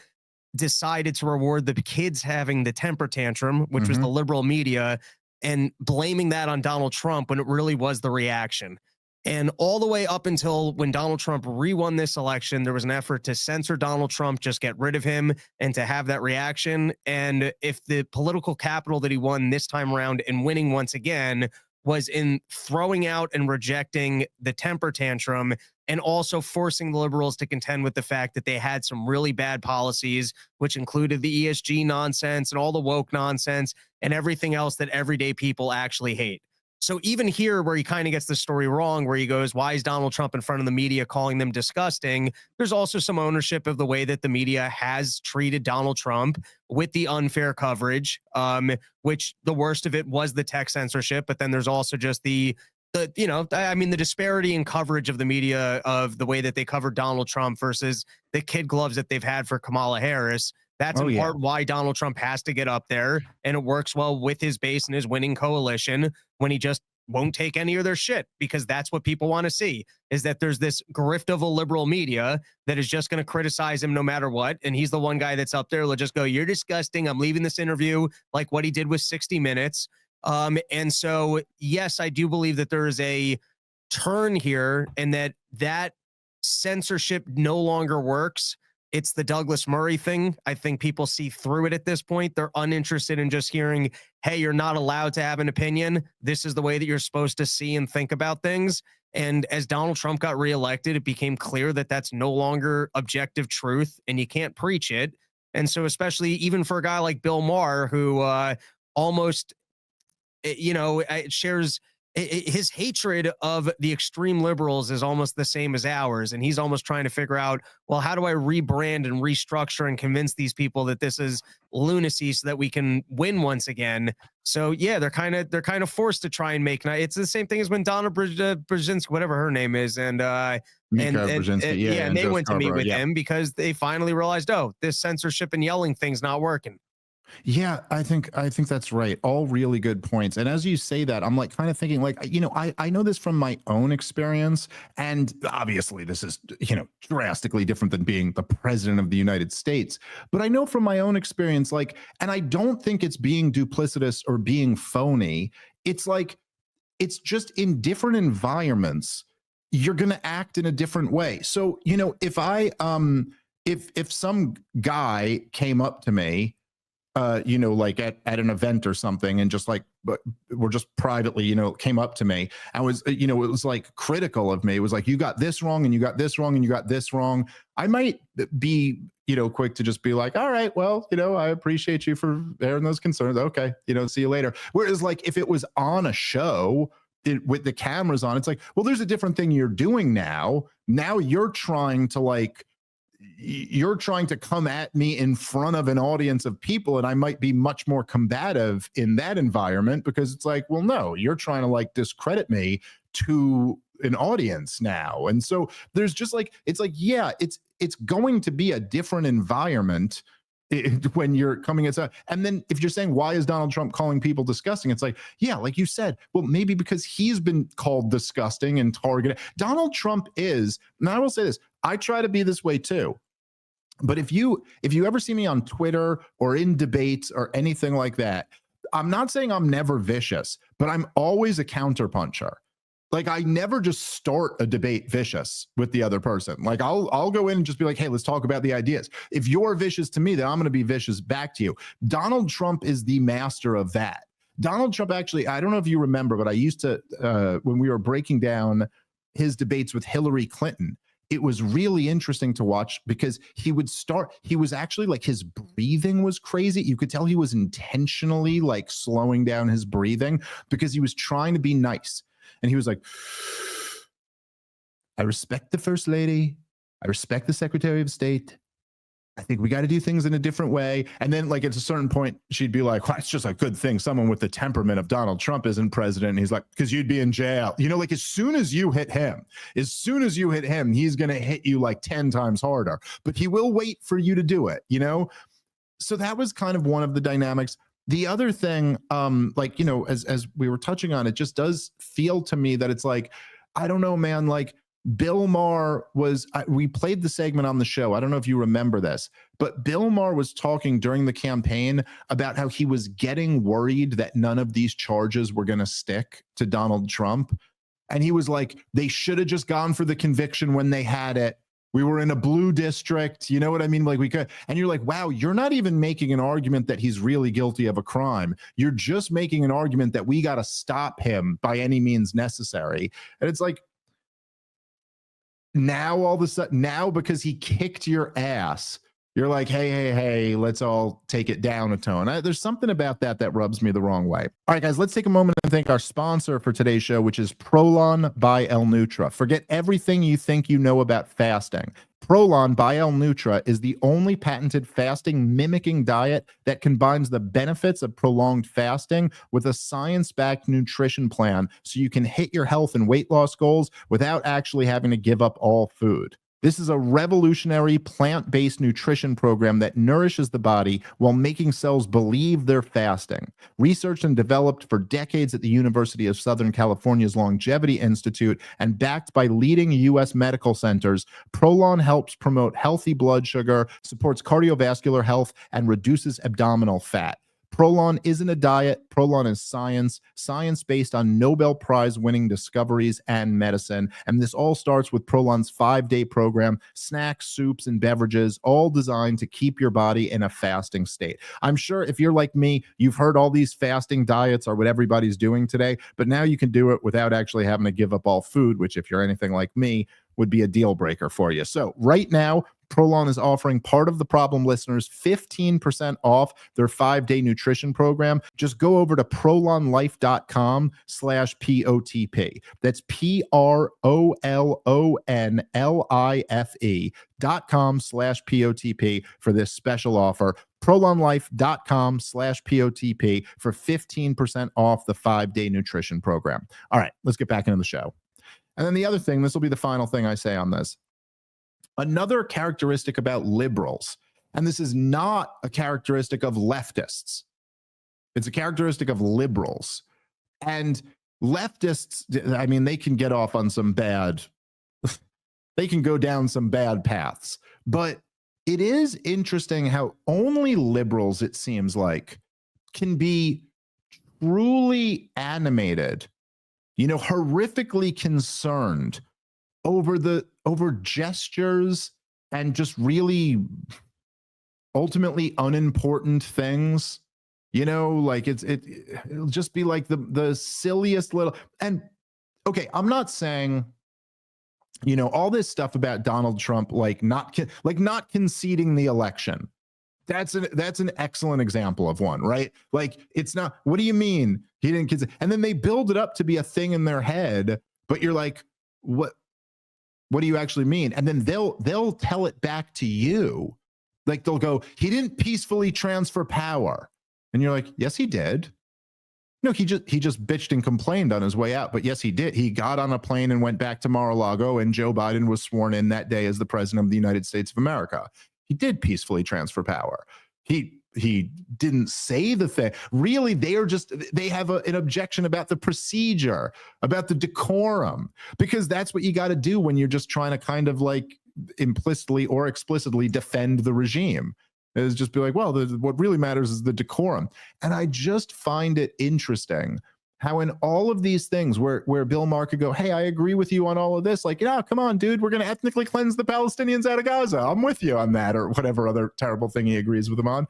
decided to reward the kids having the temper tantrum, which was the liberal media, and blaming that on Donald Trump when it really was the reaction. And all the way up until when Donald Trump re-won this election, there was an effort to censor Donald Trump, just get rid of him, and to have that reaction. And if the political capital that he won this time around and winning once again was in throwing out and rejecting the temper tantrum, and also forcing the liberals to contend with the fact that they had some really bad policies, which included the ESG nonsense and all the woke nonsense and everything else that everyday people actually hate. So even here, where he kind of gets the story wrong, where he goes, why is Donald Trump in front of the media calling them disgusting? There's also some ownership of the way that the media has treated Donald Trump with the unfair coverage, which the worst of it was the tech censorship. But then there's also just the disparity in coverage of the media, of the way that they covered Donald Trump versus the kid gloves that they've had for Kamala Harris. That's in part why Donald Trump has to get up there, and it works well with his base and his winning coalition when he just won't take any of their shit, because that's what people want to see, is that there's this grift of a liberal media that is just going to criticize him no matter what. And he's the one guy that's up there. They'll just go, you're disgusting, I'm leaving this interview, like what he did with 60 Minutes. And so, yes, I do believe that there is a turn here, and that censorship no longer works. It's the Douglas Murray thing. I think people see through it at this point. They're uninterested in just hearing, hey, you're not allowed to have an opinion. This is the way that you're supposed to see and think about things. And as Donald Trump got reelected, it became clear that that's no longer objective truth, and you can't preach it. And so, especially even for a guy like Bill Maher, who almost, shares his hatred of the extreme liberals is almost the same as ours. And he's almost trying to figure out, well, how do I rebrand and restructure and convince these people that this is lunacy so that we can win once again? So yeah, they're kind of forced to try and make. It's the same thing as when Donna Brzezinski, whatever her name is, and they went to meet with him because they finally realized, oh, this censorship and yelling thing's not working. Yeah, I think that's right. All really good points. And as you say that, I'm like kind of thinking like, I know this from my own experience, and obviously this is, drastically different than being the president of the United States. But I know from my own experience, like, and I don't think it's being duplicitous or being phony. It's like, it's just in different environments, you're going to act in a different way. So, if I, if some guy came up to me, like at an event or something, and just like, but we're just privately, came up to me and was, it was like critical of me. It was like, you got this wrong and you got this wrong and you got this wrong. I might be, quick to just be like, all right, well, I appreciate you for airing those concerns. Okay. See you later. Whereas like, if it was on a show with the cameras on, it's like, well, there's a different thing you're doing now. Now you're trying to come at me in front of an audience of people, and I might be much more combative in that environment because it's like, well, no, you're trying to like discredit me to an audience now. And so there's just like, it's like, yeah, it's going to be a different environment when you're coming inside. And then if you're saying, why is Donald Trump calling people disgusting? It's like, yeah, like you said, well, maybe because he's been called disgusting and targeted. Donald Trump is, and I will say this, I try to be this way too. But if you ever see me on Twitter or in debates or anything like that, I'm not saying I'm never vicious, but I'm always a counterpuncher. Like, I never just start a debate vicious with the other person. Like, I'll go in and just be like, hey, let's talk about the ideas. If you're vicious to me, then I'm going to be vicious back to you. Donald Trump is the master of that. Donald Trump, actually, I don't know if you remember, but I used to, when we were breaking down his debates with Hillary Clinton, it was really interesting to watch because he was actually like, his breathing was crazy. You could tell he was intentionally like slowing down his breathing because he was trying to be nice. And he was like, I respect the First Lady. I respect the Secretary of State. I think we got to do things in a different way. And then like at a certain point, she'd be like, well, it's just a good thing someone with the temperament of Donald Trump isn't president. And he's like, because you'd be in jail. Like as soon as you hit him, he's going to hit you like 10 times harder. But he will wait for you to do it, So that was kind of one of the dynamics. The other thing, as we were touching on, it just does feel to me that it's like, I don't know, man, like Bill Maher we played the segment on the show. I don't know if you remember this, but Bill Maher was talking during the campaign about how he was getting worried that none of these charges were going to stick to Donald Trump. And he was like, they should have just gone for the conviction when they had it. We were in a blue district. You know what I mean? Like we could, and you're like, wow, you're not even making an argument that he's really guilty of a crime. You're just making an argument that we got to stop him by any means necessary. And it's like, now all of a sudden, now because he kicked your ass, you're like, hey, let's all take it down a tone. There's something about that rubs me the wrong way. All right, guys, let's take a moment and thank our sponsor for today's show, which is Prolon by El Nutra. Forget everything you think you know about fasting. Prolon by El Nutra is the only patented fasting mimicking diet that combines the benefits of prolonged fasting with a science-backed nutrition plan so you can hit your health and weight loss goals without actually having to give up all food. This is a revolutionary plant-based nutrition program that nourishes the body while making cells believe they're fasting. Researched and developed for decades at the University of Southern California's Longevity Institute and backed by leading U.S. medical centers, Prolon helps promote healthy blood sugar, supports cardiovascular health, and reduces abdominal fat. Prolon isn't a diet. Prolon is science based on Nobel Prize winning discoveries and medicine. And this all starts with Prolon's 5-day program, snacks, soups, and beverages, all designed to keep your body in a fasting state. I'm sure if you're like me, you've heard all these fasting diets are what everybody's doing today, but now you can do it without actually having to give up all food, which if you're anything like me, would be a deal breaker for you. So right now, Prolon is offering part of the problem listeners 15% off their 5-day nutrition program. Just go over to prolonlife.com/POTP. That's PROLONLIFE.com/POTP for this special offer. prolonlife.com/POTP for 15% off the 5-day nutrition program. All right, let's get back into the show. And then the other thing, this will be the final thing I say on this. Another characteristic about liberals, and this is not a characteristic of leftists, it's a characteristic of liberals. And leftists, I mean, they can get off on some bad, they can go down some bad paths. But it is interesting how only liberals, it seems like, can be truly animated, you know, horrifically concerned over gestures and just really ultimately unimportant things. You know, like it'll just be like the silliest little. And okay, I'm not saying, you know, all this stuff about Donald Trump, like not conceding the election. That's an excellent example of one, right? Like, it's not, what do you mean he didn't concede? And then they build it up to be a thing in their head, but you're like, what do you actually mean? And then they'll tell it back to you. Like, they'll go, he didn't peacefully transfer power. And you're like, yes, he did. No, he just bitched and complained on his way out. But yes, he did. He got on a plane and went back to Mar-a-Lago, and Joe Biden was sworn in that day as the president of the United States of America. He did peacefully transfer power. He didn't say the thing. Really, they have an objection about the procedure, about the decorum, because that's what you got to do when you're just trying to kind of like implicitly or explicitly defend the regime. Is just be like, well, what really matters is the decorum. And I just find it interesting how in all of these things where Bill Maher could go, hey, I agree with you on all of this. Like, yeah, come on, dude, we're going to ethnically cleanse the Palestinians out of Gaza. I'm with you on that, or whatever other terrible thing he agrees with him on.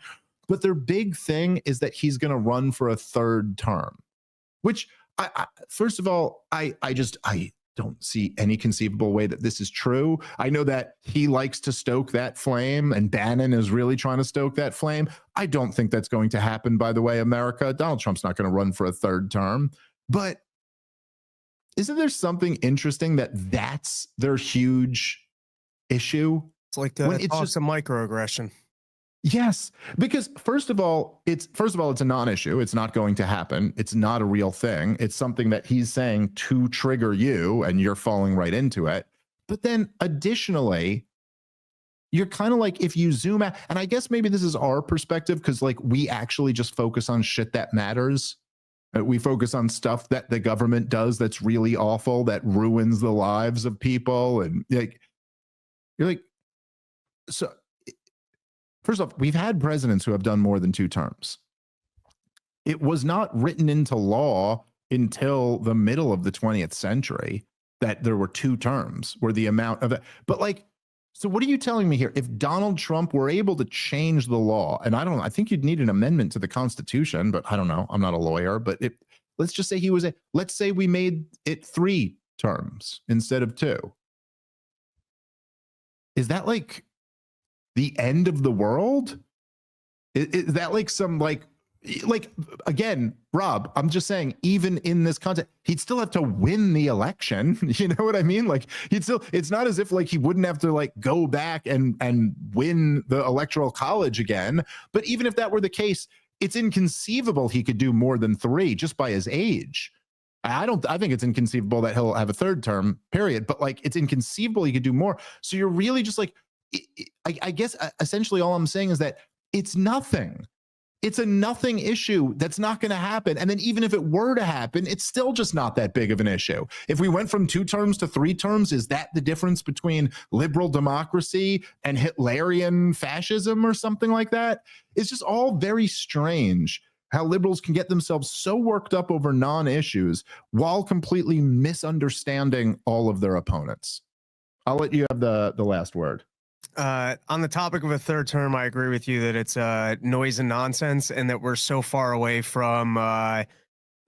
But their big thing is that he's going to run for a third term, which first of all, I don't see any conceivable way that this is true. I know that he likes to stoke that flame, and Bannon is really trying to stoke that flame. I don't think that's going to happen, by the way, America. Donald Trump's not going to run for a third term. But isn't there something interesting that's their huge issue? It's like it's just a microaggression. Yes, because first of all, it's a non-issue. It's not going to happen. It's not a real thing. It's something that he's saying to trigger you, and you're falling right into it. But then additionally, you're kind of like, if you zoom out, and I guess maybe this is our perspective, because like we actually just focus on shit that matters. We focus on stuff that the government does that's really awful, that ruins the lives of people, and like you're like, so. First off, we've had presidents who have done more than 2 terms. It was not written into law until the middle of the 20th century that there were 2 terms, where the amount of it. But like, so what are you telling me here? If Donald Trump were able to change the law, and I think you'd need an amendment to the Constitution, but I don't know. I'm not a lawyer, but let's just say let's say we made it 3 terms instead of 2. Is that like the end of the world? Is that like some like again, Rob, I'm just saying, even in this context, he'd still have to win the election. You know what I mean? Like, it's not as if like he wouldn't have to like go back and win the electoral college again. But even if that were the case, it's inconceivable he could do more than 3 just by his age. I think it's inconceivable that he'll have a 3rd term, period. But like, it's inconceivable he could do more. So you're really just like, I guess essentially all I'm saying is that it's nothing. It's a nothing issue that's not going to happen. And then even if it were to happen, it's still just not that big of an issue. If we went from 2 terms to 3 terms, is that the difference between liberal democracy and Hitlerian fascism or something like that? It's just all very strange how liberals can get themselves so worked up over non-issues while completely misunderstanding all of their opponents. I'll let you have the last word. On the topic of a 3rd term, I agree with you that it's noise and nonsense, and that we're so far away from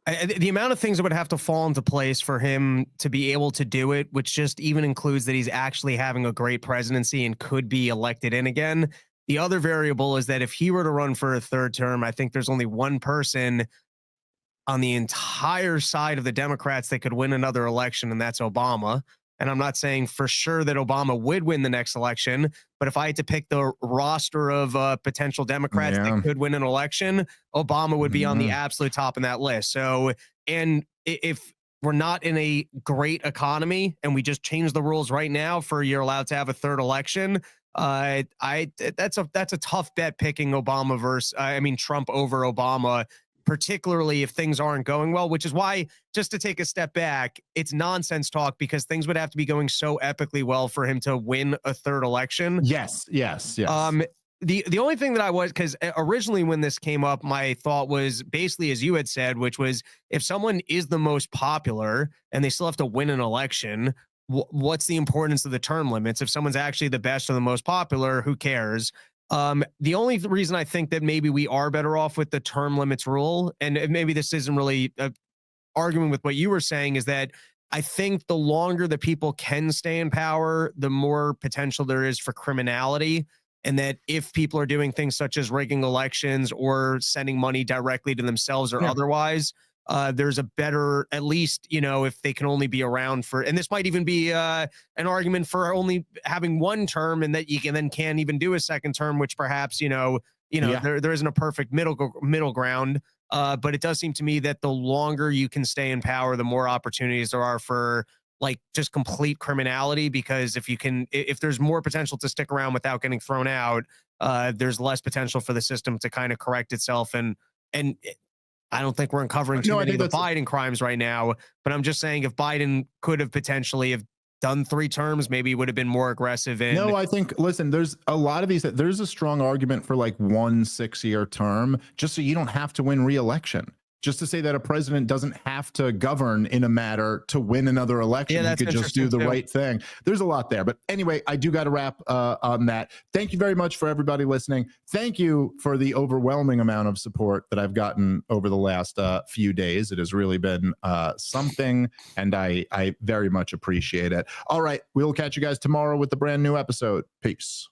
The amount of things that would have to fall into place for him to be able to do it, which just even includes that he's actually having a great presidency and could be elected in again. The other variable is that if he were to run for a third term, I think there's only one person on the entire side of the Democrats that could win another election, and that's Obama. And I'm not saying for sure that Obama would win the next election, but if I had to pick the roster of potential Democrats that could win an election, Obama would be on the absolute top in that list. So, and if we're not in a great economy and we just change the rules right now for you're allowed to have a third election, that's a tough bet picking Obama versus Trump over Obama, particularly if things aren't going well, which is why, just to take a step back, it's nonsense talk because things would have to be going so epically well for him to win a third election. Yes. The only thing that because originally when this came up, my thought was basically as you had said, which was if someone is the most popular and they still have to win an election, what's the importance of the term limits? If someone's actually the best or the most popular, who cares? The only reason I think that maybe we are better off with the term limits rule, and maybe this isn't really arguing with what you were saying, is that I think the longer the people can stay in power, the more potential there is for criminality. And that if people are doing things such as rigging elections or sending money directly to themselves or otherwise, there's a better, at least, if they can only be around for, and this might even be an argument for only having one term and that you can't even do a second term, which perhaps, there isn't a perfect middle ground. But it does seem to me that the longer you can stay in power, the more opportunities there are for like just complete criminality, because if there's more potential to stick around without getting thrown out, there's less potential for the system to kind of correct itself. And I don't think we're uncovering too many of the Biden crimes right now, but I'm just saying if Biden could have potentially have done 3 terms, maybe he would have been more aggressive. No, I think, listen, there's a lot of these, there's a strong argument for like 1 6-year term, just so you don't have to win re-election. Just to say that a president doesn't have to govern in a matter to win another election. You could just do the right thing. There's a lot there. But anyway, I do got to wrap on that. Thank you very much for everybody listening. Thank you for the overwhelming amount of support that I've gotten over the last few days. It has really been something, and I very much appreciate it. All right, we'll catch you guys tomorrow with the brand new episode. Peace.